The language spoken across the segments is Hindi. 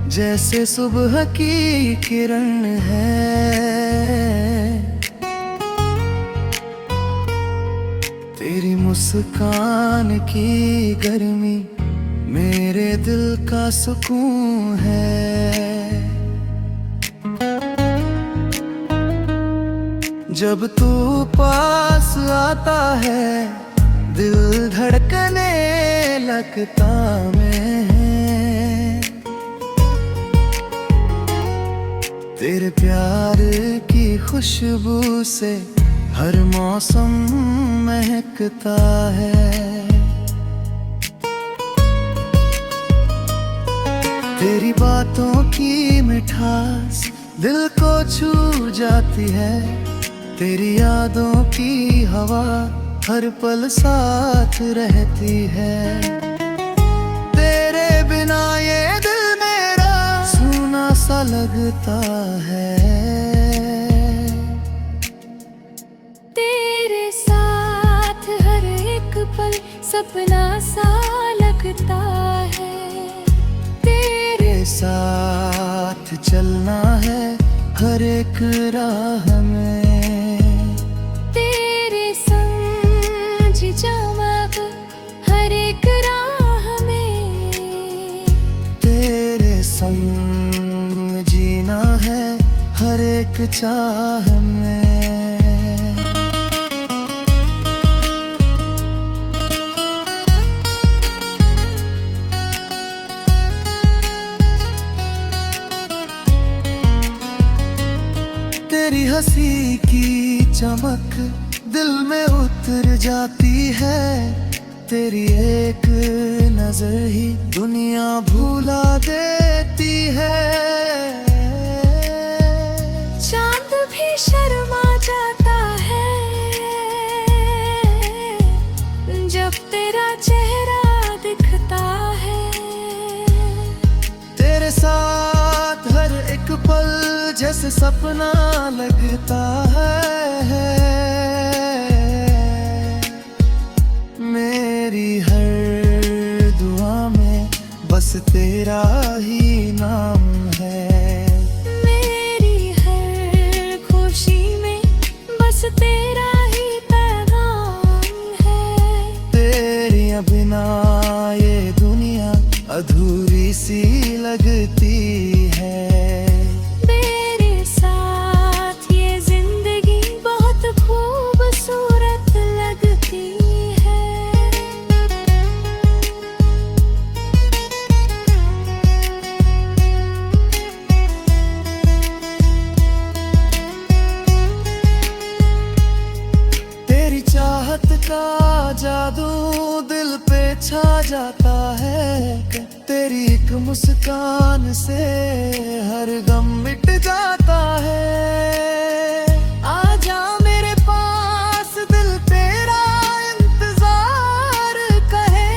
जैसे सुबह की किरण है। तेरी मुस्कान की गर्मी मेरे दिल का सुकून है। जब तू पास आता है दिल धड़कने लगता मैं। तेरे प्यार की खुशबू से हर मौसम महकता है। तेरी बातों की मिठास दिल को छू जाती है। तेरी यादों की हवा हर पल साथ रहती है। तेरे बिना ये दिल मेरा सूना सा लगता है। तेरे साथ हर एक पल सपना सा लगता है। तेरे साथ चलना है हर एक राह में। तेरे संग जाऊं हर एक राह में। तेरे संग जीना है हर एक चाह में। तेरी हंसी की चमक दिल में उतर जाती है। तेरी एक नजर ही दुनिया भुला देती है। चांद भी शर्मा जाता है जब तेरा चेहरा दिखता है। तेरे साथ हर एक पल जैसे सपना लगता है। मेरी हर दुआ में बस तेरा ही नाम है। मेरी हर खुशी में बस तेरा ही पैगाम है। तेरे बिना ये दुनिया अधूरी सी लगती है। तेरे साथ ये जिंदगी बहुत खूबसूरत लगती है। तेरी चाहत का जादू दिल पे छा जाता है। तेरी एक मुस्कान से हर गम मिट जाता है। आजा मेरे पास दिल तेरा इंतजार करे।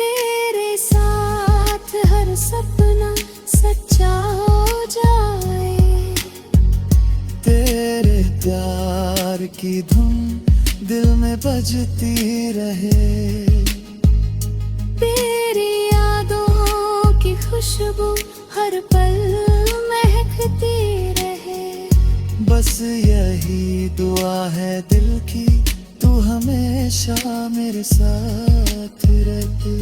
तेरे साथ हर सपना सच्चा हो जाए। तेरे प्यार की धुन दिल में बजती रहे। तेरी यादों की खुशबू हर पल महकती रहे। बस यही दुआ है दिल की तू हमेशा मेरे साथ रहते।